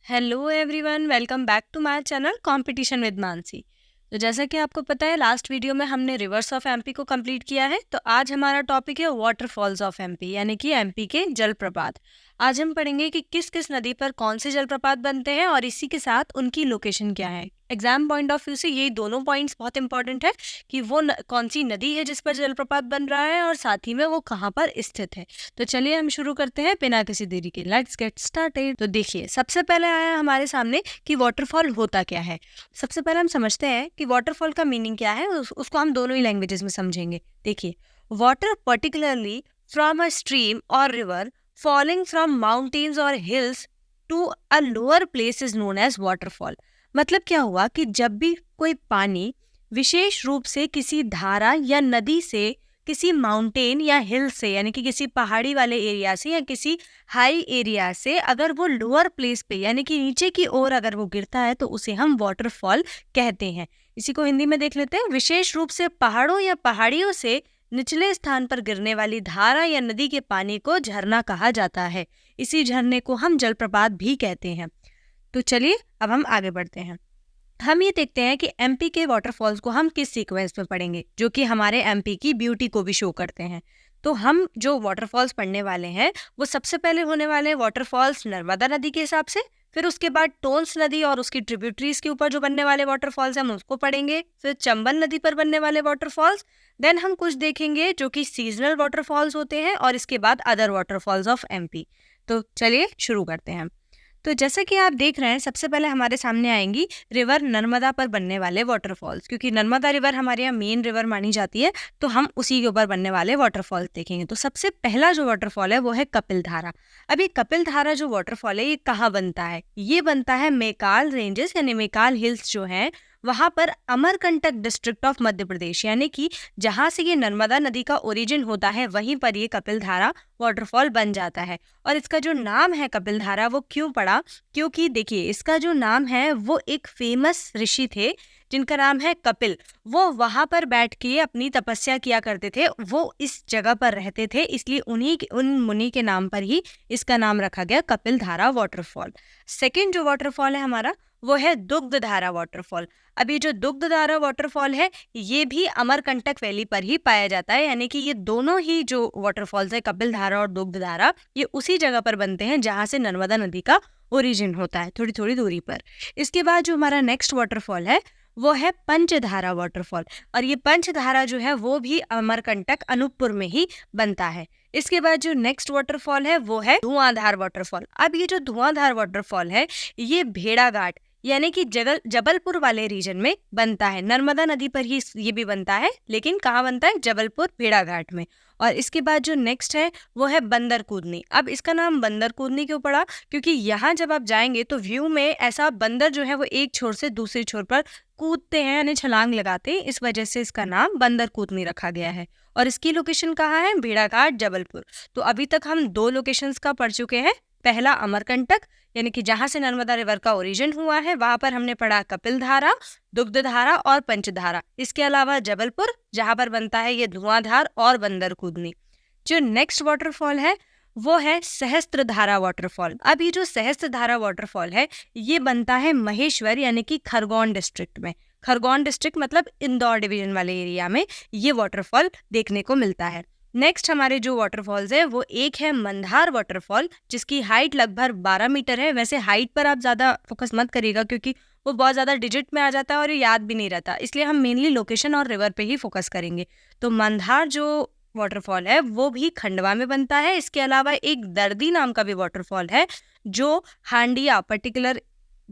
Hello everyone, welcome back to my channel competition with Mansi. तो जैसा कि आपको पता है, लास्ट वीडियो में हमने रिवर्स ऑफ एमपी को कंप्लीट किया है। तो आज हमारा टॉपिक है वाटरफॉल्स ऑफ एमपी, यानी कि एमपी के जलप्रपात। आज हम पढ़ेंगे कि किस किस नदी पर कौन से जलप्रपात बनते हैं और इसी के साथ उनकी लोकेशन क्या है। एग्जाम पॉइंट ऑफ व्यू से ये दोनों पॉइंट्स बहुत इंपॉर्टेंट है कि वो कौन सी नदी है जिस पर जलप्रपात बन रहा है और साथ ही में वो कहाँ पर स्थित है। तो चलिए हम शुरू करते हैं बिना किसी देरी के। Let's get started. तो देखिए, सबसे पहले आया हमारे सामने कि वाटरफॉल होता क्या है। सबसे पहले हम समझते हैं कि वाटरफॉल का मीनिंग क्या है। उसको हम दोनों ही लैंग्वेजेस में समझेंगे। देखिए, water particularly from a stream और रिवर फॉलिंग फ्रॉम माउंटेन्स और hills to a lower place is known as waterfall. मतलब क्या हुआ कि जब भी कोई पानी विशेष रूप से किसी धारा या नदी से, किसी माउंटेन या हिल से, यानी कि किसी पहाड़ी वाले एरिया से या किसी हाई एरिया से अगर वो लोअर प्लेस पे यानी कि नीचे की ओर अगर वो गिरता है तो उसे हम वाटरफॉल कहते हैं। इसी को हिंदी में देख लेते हैं। विशेष रूप से पहाड़ों या पहाड़ियों से निचले स्थान पर गिरने वाली धारा या नदी के पानी को झरना कहा जाता है। इसी झरने को हम जलप्रपात भी कहते हैं। तो चलिए अब हम आगे बढ़ते हैं। हम ये देखते हैं कि एमपी के वाटरफॉल्स को हम किस सीक्वेंस में पढ़ेंगे, जो कि हमारे एमपी की ब्यूटी को भी शो करते हैं। तो हम जो वाटरफॉल्स पढ़ने वाले हैं वो सबसे पहले होने वाले वाटरफॉल्स नर्मदा नदी के हिसाब से, फिर उसके बाद टोन्स नदी और उसकी ट्रिब्यूटरीज के ऊपर जो बनने वाले वाटरफॉल्स हैं हम उसको पढ़ेंगे, फिर चंबल नदी पर बनने वाले वाटरफॉल्स, देन हम कुछ देखेंगे जो कि सीजनल वाटरफॉल्स होते हैं, और इसके बाद अदर वाटरफॉल्स ऑफ एमपी। तो चलिए शुरू करते हैं। तो जैसा कि आप देख रहे हैं, सबसे पहले हमारे सामने आएंगी रिवर नर्मदा पर बनने वाले वाटरफॉल्स। क्योंकि नर्मदा रिवर हमारे यहाँ मेन रिवर मानी जाती है, तो हम उसी के ऊपर बनने वाले वाटरफॉल्स देखेंगे। तो सबसे पहला जो वाटरफॉल है वो है कपिल धारा। अब ये कपिल धारा जो वाटरफॉल है ये कहाँ बनता है? ये बनता है मैकाल रेंजेस यानी मैकाल हिल्स जो हैं वहां पर, अमरकंटक डिस्ट्रिक्ट ऑफ मध्य प्रदेश, यानी कि जहां से ये नर्मदा नदी का ओरिजिन होता है वहीं पर ये कपिल धारा वाटरफॉल बन जाता है। और इसका जो नाम है कपिल धारा वो क्यों पड़ा? क्योंकि देखिए, इसका जो नाम है वो एक फेमस ऋषि थे जिनका नाम है कपिल। वो वहां पर बैठ के अपनी तपस्या किया करते थे, वो इस जगह पर रहते थे, इसलिए उन मुनि के नाम पर ही इसका नाम रखा गया कपिल धारा वाटरफॉल। सेकेंड जो वाटरफॉल है हमारा वो है दुग्ध धारा वाटरफॉल। अभी जो दुग्ध धारा वाटरफॉल है ये भी अमरकंटक वैली पर ही पाया जाता है, यानी कि ये दोनों ही जो वाटरफॉल्स है कपिल धारा और दुग्ध धारा, ये उसी जगह पर बनते हैं जहां से नर्मदा नदी का ओरिजिन होता है, थोड़ी थोड़ी दूरी पर। इसके बाद जो हमारा नेक्स्ट वाटरफॉल है वो है पंचधारा वाटरफॉल, और ये पंचधारा जो है वो भी अमरकंटक अनूपपुर में ही बनता है। इसके बाद जो नेक्स्ट वाटरफॉल है वो है धुआंधार वाटरफॉल। अब ये जो धुआंधार वाटरफॉल है ये भेड़ाघाट यानी कि जबलपुर वाले रीजन में बनता है। नर्मदा नदी पर ही ये भी बनता है, लेकिन कहाँ बनता है? जबलपुर भेड़ाघाट में। और इसके बाद जो नेक्स्ट है वो है बंदर कूदनी। अब इसका नाम बंदर कूदनी क्यों पड़ा? क्योंकि यहाँ जब आप जाएंगे तो व्यू में ऐसा बंदर जो है वो एक छोर से दूसरे छोर पर कूदते हैं, यानी छलांग लगाते हैं, इस वजह से इसका नाम बंदर कूदनी रखा गया है। और इसकी लोकेशन कहाँ है? भेड़ाघाट, जबलपुर। तो अभी तक हम दो लोकेशंस का पढ़ चुके हैं। पहला अमरकंटक यानी कि जहां से नर्मदा रिवर का ओरिजिन हुआ है, वहां पर हमने पढ़ा कपिल धारा, दुग्ध धारा और पंचधारा। इसके अलावा जबलपुर जहां पर बनता है ये धुआंधार और बंदर कूदनी। जो नेक्स्ट वाटरफॉल है वो है सहस्त्रधारा वाटरफॉल। अब ये जो सहस्त्रधारा वाटरफॉल है ये बनता है महेश्वर यानी कि खरगोन डिस्ट्रिक्ट में। खरगोन डिस्ट्रिक्ट मतलब इंदौर डिवीजन वाले एरिया में ये वाटरफॉल देखने को मिलता है। नेक्स्ट हमारे जो वाटरफॉल्स है वो एक है मंदार वाटरफॉल, जिसकी हाइट लगभग 12 मीटर है। वैसे हाइट पर आप ज़्यादा फोकस मत करिएगा क्योंकि वो बहुत ज़्यादा डिजिट में आ जाता है और ये याद भी नहीं रहता, इसलिए हम मेनली लोकेशन और रिवर पे ही फोकस करेंगे। तो मंदार जो वाटरफॉल है वो भी खंडवा में बनता है। इसके अलावा एक दर्दी नाम का भी वाटरफॉल है जो हांडिया, पर्टिकुलर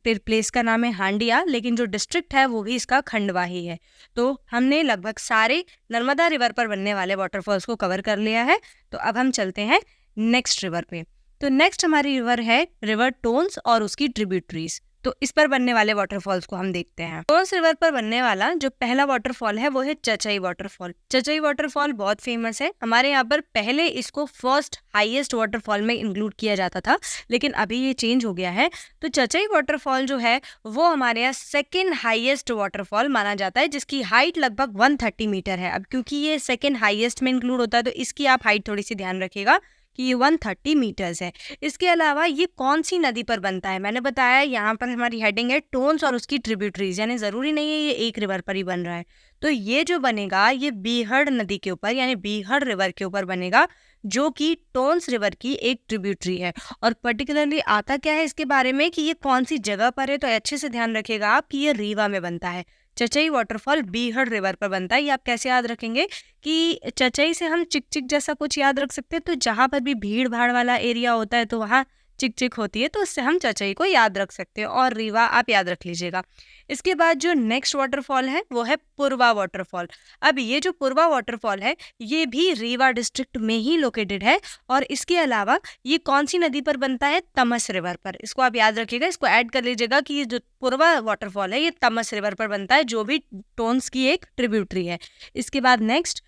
प्लेस का नाम है हांडिया, लेकिन जो डिस्ट्रिक्ट है वो भी इसका खंडवा ही है। तो हमने लगभग सारे नर्मदा रिवर पर बनने वाले वाटरफॉल्स को कवर कर लिया है। तो अब हम चलते हैं नेक्स्ट रिवर पे। तो नेक्स्ट हमारी रिवर है रिवर टोन्स और उसकी ट्रिब्यूटरीज। तो इस पर बनने वाले वाटरफॉल्स को हम देखते हैं। टोन्स रिवर पर बनने वाला जो पहला वाटरफॉल है वो है चचई वाटरफॉल। चचई वाटरफॉल बहुत फेमस है हमारे यहाँ पर। पहले इसको फर्स्ट हाईएस्ट वाटरफॉल में इंक्लूड किया जाता था, लेकिन अभी ये चेंज हो गया है। तो चचई वाटरफॉल जो है वो हमारे यहाँ सेकेंड हाईएस्ट वाटरफॉल माना जाता है, जिसकी हाइट लगभग 130 मीटर है। अब क्योंकि ये सेकेंड हाईएस्ट में इंक्लूड होता है तो इसकी आप हाइट थोड़ी सी ध्यान रखिएगा, कि ये 130 मीटर्स है। इसके अलावा ये कौन सी नदी पर बनता है? मैंने बताया यहाँ पर हमारी हेडिंग है टोन्स और उसकी ट्रिब्यूटरीज, यानी ज़रूरी नहीं है ये एक रिवर पर ही बन रहा है। तो ये जो बनेगा ये बीहड़ नदी के ऊपर यानी बीहड़ रिवर के ऊपर बनेगा, जो कि टोन्स रिवर की एक ट्रिब्यूटरी है। और पर्टिकुलरली आता क्या है इसके बारे में कि ये कौन सी जगह पर है, तो अच्छे से ध्यान रखिएगा आप कि ये रीवा में बनता है। चचई वाटरफॉल बीहड़ रिवर पर बनता है। ये आप कैसे याद रखेंगे कि चचई से हम चिक चिक जैसा कुछ याद रख सकते हैं, तो जहाँ पर भी भीड़ भाड़ वाला एरिया होता है तो वहाँ चिक चिक होती है, तो उससे हम चचई को याद रख सकते हैं, और रीवा आप याद रख लीजिएगा। इसके बाद जो नेक्स्ट वाटरफॉल है वो है पुरवा वाटरफॉल। अब ये जो पुरवा वाटरफॉल है ये भी रीवा डिस्ट्रिक्ट में ही लोकेटेड है, और इसके अलावा ये कौन सी नदी पर बनता है? तमस रिवर पर। इसको आप याद रखिएगा, इसको ऐड कर लीजिएगा कि ये जो पुरवा वाटरफॉल है ये तमस रिवर पर बनता है, जो भी टोन्स की एक ट्रिब्यूटरी है। इसके बाद नेक्स्ट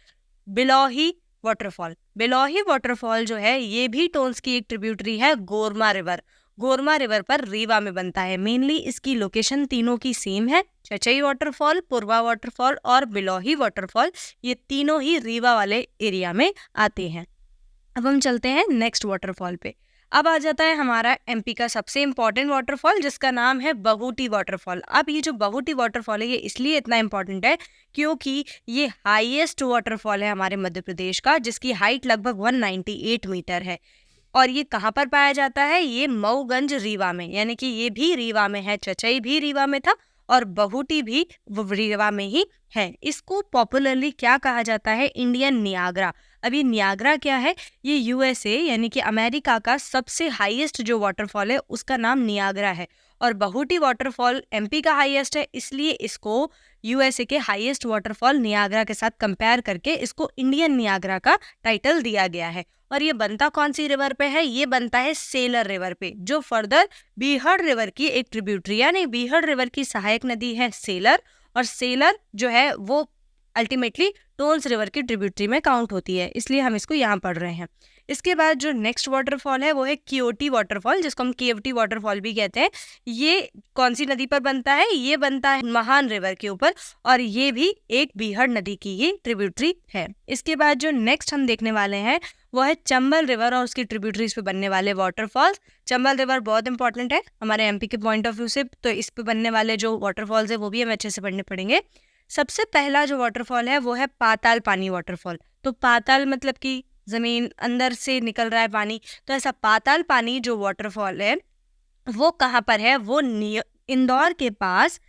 बिलोही वाटरफॉल। बिलोही वाटरफॉल जो है ये भी टोन्स की एक ट्रिब्यूटरी है गोरमा रिवर। गोरमा रिवर पर रीवा में बनता है। मेनली इसकी लोकेशन तीनों की सेम है, चचई वाटरफॉल, पुरवा वाटरफॉल और बिलोही वाटरफॉल, ये तीनों ही रीवा वाले एरिया में आते हैं। अब हम चलते हैं नेक्स्ट वाटरफॉल पे। अब आ जाता है हमारा एमपी का सबसे इम्पॉर्टेंट वाटरफॉल, जिसका नाम है बहूटी वाटरफॉल। अब ये जो बहूटी वाटरफॉल है ये इसलिए इतना इम्पॉर्टेंट है क्योंकि ये हाईएस्ट वाटरफॉल है हमारे मध्य प्रदेश का, जिसकी हाइट लगभग 198 मीटर है। और ये कहाँ पर पाया जाता है? ये मऊगंज रीवा में, यानी कि ये भी रीवा में है। चचई भी रीवा में था और बहूटी भी रीवा में ही है। इसको पॉपुलरली क्या कहा जाता है? Indian Niagara. अब ये नियाग्रा क्या है? ये यूएसए यानी कि अमेरिका का सबसे हाईएस्ट जो वाटरफॉल है उसका नाम नियाग्रा है, और बहूटी वाटरफॉल एमपी का हाईएस्ट है, इसलिए इसको यूएसए के हाईएस्ट वाटरफॉल नियाग्रा के साथ कंपेयर करके इसको इंडियन नियाग्रा का टाइटल दिया गया है। और ये बनता कौन सी रिवर पे है? ये बनता है सेलर रिवर पे, जो फर्दर बीहड़ रिवर की एक ट्रिब्यूटरी, यानी बीहड़ रिवर की सहायक नदी है सेलर, और सेलर जो है वो अल्टीमेटली टोन्स रिवर की ट्रिब्यूटरी में काउंट होती है, इसलिए हम इसको यहाँ पढ़ रहे हैं। इसके बाद जो नेक्स्ट वाटरफॉल है वो है कियोटी वाटरफॉल, जिसको हम केवटी वाटरफॉल भी कहते हैं। ये कौन सी नदी पर बनता है? ये बनता है महान रिवर के ऊपर, और ये भी एक बीहड़ नदी की ही ट्रिब्यूटरी है। इसके बाद जो नेक्स्ट हम देखने वाले हैं वो है चंबल रिवर और उसकी ट्रिब्यूटरीज पे बनने वाले वाटरफॉल्स। चंबल रिवर बहुत इंपॉर्टेंट है हमारे एमपी के पॉइंट ऑफ व्यू से, तो इस पे बनने वाले जो वाटरफॉल्स है वो भी हम अच्छे से पढ़ने पड़ेंगे। सबसे पहला जो वाटरफॉल है वो है पाताल पानी वाटरफॉल। तो पाताल मतलब कि जमीन अंदर से निकल रहा है पानी, तो ऐसा पाताल पानी जो वाटरफॉल है वो कहाँ पर है? वो इंदौर के पास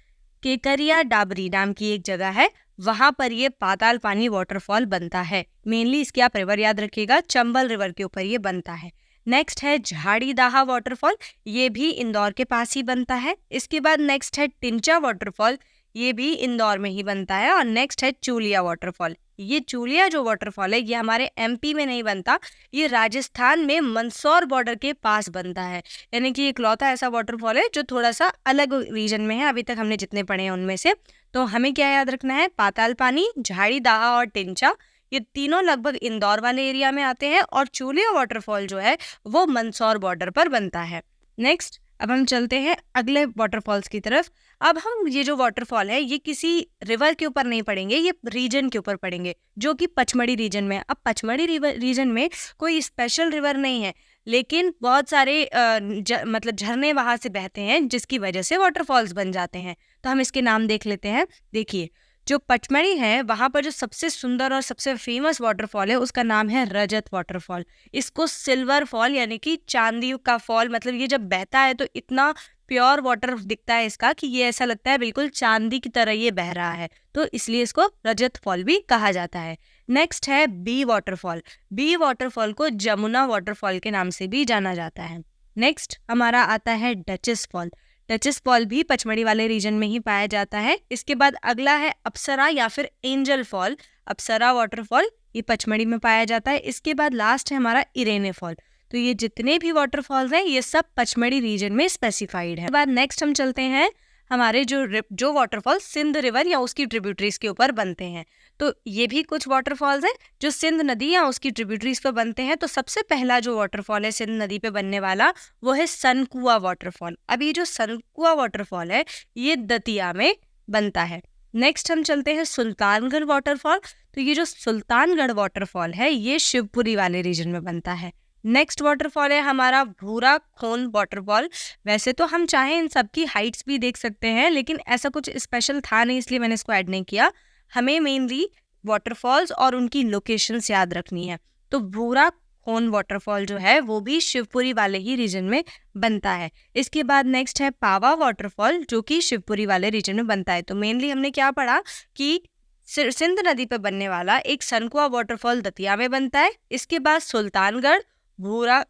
केकरिया डाबरी नाम की एक जगह है, वहां पर ये पाताल पानी वाटरफॉल बनता है। मेनली इसकी आप रिवर याद रखिएगा, चंबल रिवर के ऊपर ये बनता है। नेक्स्ट है झाड़ी दाहा वाटरफॉल, ये भी इंदौर के पास ही बनता है। इसके बाद नेक्स्ट है टिंचा वाटरफॉल, ये भी इंदौर में ही बनता है। और नेक्स्ट है चूलिया वाटरफॉल। ये चूलिया जो वाटरफॉल है ये हमारे एमपी में नहीं बनता, ये राजस्थान में मंदसौर बॉर्डर के पास बनता है, यानी कि इकलौता ऐसा वाटरफॉल है जो थोड़ा सा अलग रीजन में है अभी तक हमने जितने पढ़े हैं उनमें से। तो हमें क्या याद रखना है? पाताल पानी, झाड़ी दाहा और टिंचा, ये तीनों लगभग इंदौर वाले एरिया में आते हैं, और चूलिया वाटरफॉल जो है वो मंदसौर बॉर्डर पर बनता है। नेक्स्ट अब हम चलते हैं अगले वाटरफॉल्स की तरफ। अब हम ये जो वाटरफॉल है ये किसी रिवर के ऊपर नहीं पढ़ेंगे, ये रीजन के ऊपर पढ़ेंगे, जो कि पचमढ़ी रीजन में है। अब पचमढ़ी रीजन में कोई स्पेशल रिवर नहीं है, लेकिन बहुत सारे मतलब झरने वहाँ से बहते हैं, जिसकी वजह से वाटरफॉल्स बन जाते हैं। तो हम इसके नाम देख लेते हैं। देखिए, जो पचमढ़ी है वहाँ पर जो सबसे सुंदर और सबसे फेमस वाटरफॉल है उसका नाम है रजत वाटरफॉल। इसको सिल्वर फॉल यानी कि चांदी का फॉल, मतलब ये जब बहता है तो इतना प्योर वाटर दिखता है इसका कि ये ऐसा लगता है बिल्कुल चांदी की तरह ये बह रहा है, तो इसलिए इसको रजत फॉल भी कहा जाता है। नेक्स्ट है बी वाटरफॉल। बी वाटरफॉल को जमुना वाटरफॉल के नाम से भी जाना जाता है। नेक्स्ट हमारा आता है डचेस फॉल। डचेस फॉल भी पचमढ़ी वाले रीजन में ही पाया जाता है। इसके बाद अगला है अप्सरा या फिर एंजल फॉल। अप्सरा वाटरफॉल ये पचमढ़ी में पाया जाता है। इसके बाद लास्ट है हमारा इरेने फॉल। तो ये जितने भी वाटरफॉल्स हैं ये सब पचमढ़ी रीजन में स्पेसिफाइड है। बाद नेक्स्ट हम चलते हैं हमारे जो वाटरफॉल सिंध रिवर या उसकी ट्रिब्यूटरीज के ऊपर बनते हैं। तो ये भी कुछ वाटरफॉल्स हैं जो सिंध नदी या उसकी ट्रिब्यूटरीज पर बनते हैं। तो सबसे पहला जो वाटरफॉल है सिंध नदी पे बनने वाला वो है सनकुआ वाटरफॉल। अब ये जो सनकुआ वाटरफॉल है ये दतिया में बनता है। नेक्स्ट हम चलते हैं सुल्तानगढ़ वाटरफॉल। तो ये जो सुल्तानगढ़ वाटरफॉल है ये शिवपुरी वाले रीजन में बनता है। नेक्स्ट वाटरफॉल है हमारा भूरा खोन वाटरफॉल। वैसे तो हम चाहें इन सब की हाइट्स भी देख सकते हैं, लेकिन ऐसा कुछ स्पेशल था नहीं, इसलिए मैंने इसको ऐड नहीं किया। हमें मेनली वाटरफॉल्स और उनकी लोकेशंस याद रखनी है। तो भूरा खोन वाटरफॉल जो है वो भी शिवपुरी वाले ही रीजन में बनता है। इसके बाद नेक्स्ट है पावा वाटरफॉल, जो कि शिवपुरी वाले रीजन में बनता है। तो मेनली हमने क्या पढ़ा कि सिंध नदी पर बनने वाला एक सनकुआ वाटरफॉल दतिया में बनता है। इसके बाद सुल्तानगढ़, भूरा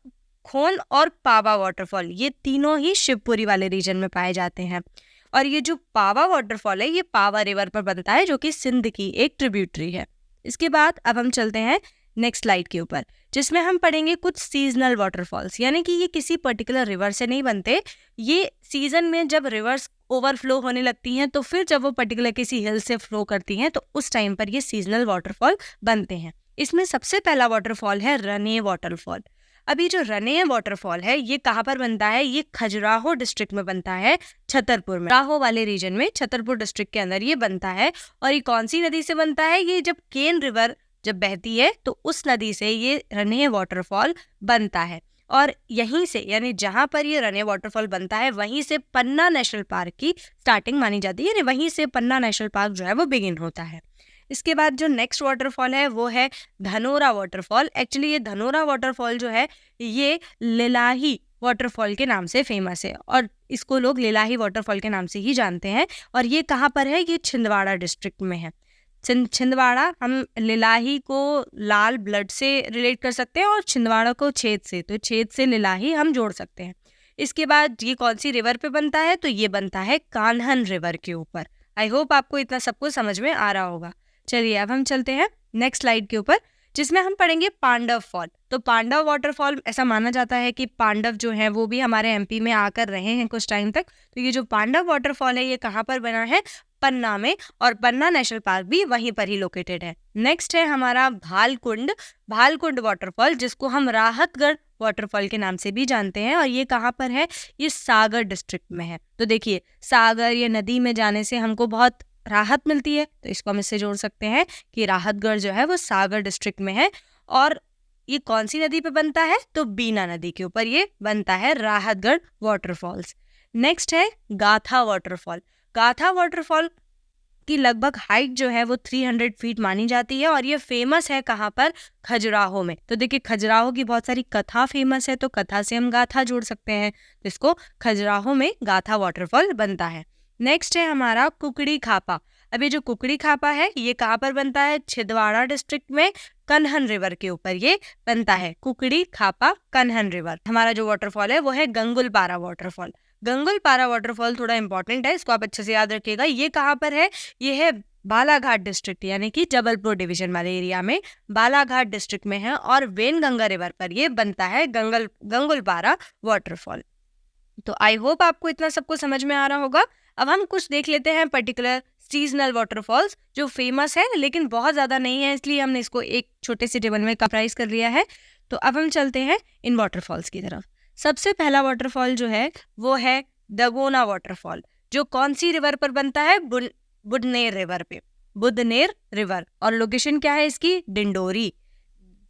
खोन और पावा वाटरफॉल, ये तीनों ही शिवपुरी वाले रीजन में पाए जाते हैं। और ये जो पावा वाटरफॉल है ये पावा रिवर पर बनता है, जो कि सिंध की एक ट्रिब्यूटरी है। इसके बाद अब हम चलते हैं नेक्स्ट स्लाइड के ऊपर, जिसमें हम पढ़ेंगे कुछ सीजनल वाटरफॉल्स, यानी कि ये किसी पर्टिकुलर रिवर से नहीं बनते। ये सीजन में जब रिवर्स ओवरफ्लो होने लगती हैं, तो फिर जब वो पर्टिकुलर किसी हिल से फ्लो करती हैं, तो उस टाइम पर ये सीजनल वाटरफॉल बनते हैं। इसमें सबसे पहला वाटरफॉल है रने वाटरफॉल। अभी जो रने वाटरफॉल है ये कहाँ पर बनता है? ये खजुराहो डिस्ट्रिक्ट में बनता है, छतरपुर में, खजुराहो वाले रीजन में, छतरपुर डिस्ट्रिक्ट के अंदर ये बनता है। और ये कौन सी नदी से बनता है? ये जब केन रिवर जब बहती है तो उस नदी से ये रने वाटरफॉल बनता है। और यहीं से, यानी जहाँ पर ये रने वाटरफॉल बनता है, वहीं से पन्ना नेशनल पार्क की स्टार्टिंग मानी जाती है, यानी वहीं से पन्ना नेशनल पार्क जो है वो बिगिन होता है। इसके बाद जो नेक्स्ट वाटरफॉल है वो है धनोरा वाटरफॉल। एक्चुअली ये धनोरा वाटरफॉल जो है ये लिलाही वाटरफॉल के नाम से फेमस है, और इसको लोग लिलाही वाटरफॉल के नाम से ही जानते हैं। और ये कहाँ पर है? ये छिंदवाड़ा डिस्ट्रिक्ट में है। छिंदवाड़ा, हम लिलाही को लाल ब्लड से रिलेट कर सकते हैं और छिंदवाड़ा को छेद से, तो छेद से लिलाही हम जोड़ सकते हैं। इसके बाद ये कौन सी रिवर पे बनता है? तो ये बनता है कान्हन रिवर के ऊपर। आई होप आपको इतना सब कुछ समझ में आ रहा होगा। चलिए अब हम चलते हैं नेक्स्ट स्लाइड के ऊपर, जिसमें हम पढ़ेंगे पांडव फॉल। तो पांडव वाटरफॉल, ऐसा माना जाता है कि पांडव जो हैं वो भी हमारे एमपी में आकर रहे हैं कुछ टाइम तक। तो ये जो पांडव वाटरफॉल है ये कहाँ पर बना है? पन्ना में, और पन्ना नेशनल पार्क भी वहीं पर ही लोकेटेड है। नेक्स्ट है हमारा भालकुंड वाटरफॉल, जिसको हम राहतगढ़ वाटरफॉल के नाम से भी जानते हैं। और ये कहाँ पर है? ये सागर डिस्ट्रिक्ट में है। तो देखिए, सागर ये नदी में जाने से हमको बहुत राहत मिलती है, तो इसको हम इससे जोड़ सकते हैं कि राहतगढ़ जो है वो सागर डिस्ट्रिक्ट में है। और ये कौन सी नदी पे बनता है? तो बीना नदी के ऊपर ये बनता है राहतगढ़ वाटरफॉल्स। नेक्स्ट है गाथा वाटरफॉल। गाथा वाटरफॉल की लगभग हाइट जो है वो 300 फीट मानी जाती है, और ये फेमस है कहाँ पर? खजुराहो में। तो देखिए, खजुराहो की बहुत सारी कथा फेमस है, तो कथा से हम गाथा जोड़ सकते हैं, तो इसको खजुराहो में गाथा वाटरफॉल बनता है। नेक्स्ट है हमारा कुकड़ी खापा। अभी जो कुकड़ी खापा है ये कहाँ पर बनता है? छिंदवाड़ा डिस्ट्रिक्ट में, कन्हन रिवर के ऊपर ये बनता है। कुकड़ी खापा कन्हन रिवर। हमारा जो वाटरफॉल है वो है गंगुलपारा वाटरफॉल। गंगुलपारा वाटरफॉल थोड़ा इंपॉर्टेंट है, इसको आप अच्छे से याद रखिएगा। ये कहाँ पर है? ये है बालाघाट डिस्ट्रिक्ट, यानी कि जबलपुर डिवीजन वाले एरिया में, बालाघाट डिस्ट्रिक्ट में है, और वेनगंगा रिवर पर ये बनता है गंगुलपारा वाटरफॉल। तो आई होप आपको इतना सबको समझ में आ रहा होगा। अब हम कुछ देख लेते हैं पर्टिकुलर सीजनल वाटरफॉल्स जो फेमस है लेकिन बहुत ज़्यादा नहीं है, इसलिए हमने इसको एक छोटे से टेबल में कंप्राइज कर लिया है। तो अब हम चलते हैं इन वाटरफॉल्स की तरफ। सबसे पहला वाटरफॉल जो है वो है डगोना वाटरफॉल, जो कौन सी रिवर पर बनता है? बुदनेर रिवर पे, बुदनेर रिवर। और लोकेशन क्या है इसकी? डिंडोरी,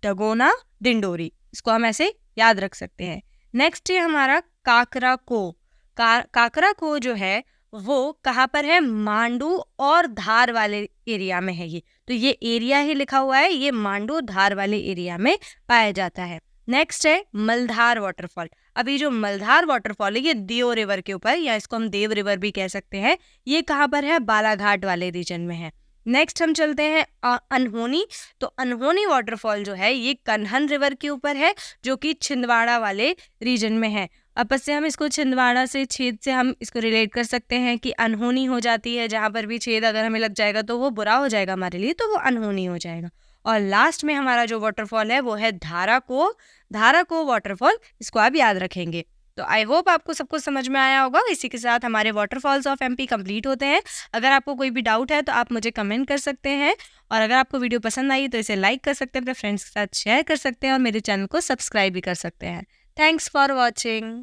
डगोना डिंडोरी, इसको हम ऐसे याद रख सकते हैं। नेक्स्ट है हमारा काकरा को। काकरा को जो है वो कहाँ पर है? मांडू और धार वाले एरिया में है ये, तो ये एरिया ही लिखा हुआ है, ये मांडू धार वाले एरिया में पाया जाता है। नेक्स्ट है मलधार वाटरफॉल। अभी जो मलधार वाटरफॉल है ये दियो रिवर के ऊपर, या इसको हम देव रिवर भी कह सकते हैं, ये कहाँ पर है? बालाघाट वाले रीजन में है। नेक्स्ट हम चलते हैं अनहोनी। तो अनहोनी वाटरफॉल जो है ये कन्हन रिवर के ऊपर है, जो कि छिंदवाड़ा वाले रीजन में है। अब से हम इसको छिंदवाड़ा से, छेद से हम इसको रिलेट कर सकते हैं कि अनहोनी हो जाती है, जहाँ पर भी छेद अगर हमें लग जाएगा तो वो बुरा हो जाएगा हमारे लिए, तो वो अनहोनी हो जाएगा। और लास्ट में हमारा जो वाटरफॉल है वो है धाराको वाटरफॉल, इसको आप याद रखेंगे। तो आई होप आपको सब कुछ समझ में आया होगा। इसी के साथ हमारे वाटरफॉल्स ऑफ एमपी कंप्लीट होते हैं। अगर आपको कोई भी डाउट है तो आप मुझे कमेंट कर सकते हैं, और अगर आपको वीडियो पसंद आई तो इसे लाइक कर सकते हैं, अपने फ्रेंड्स के साथ शेयर कर सकते हैं, और मेरे चैनल को सब्सक्राइब भी कर सकते हैं। Thanks for watching.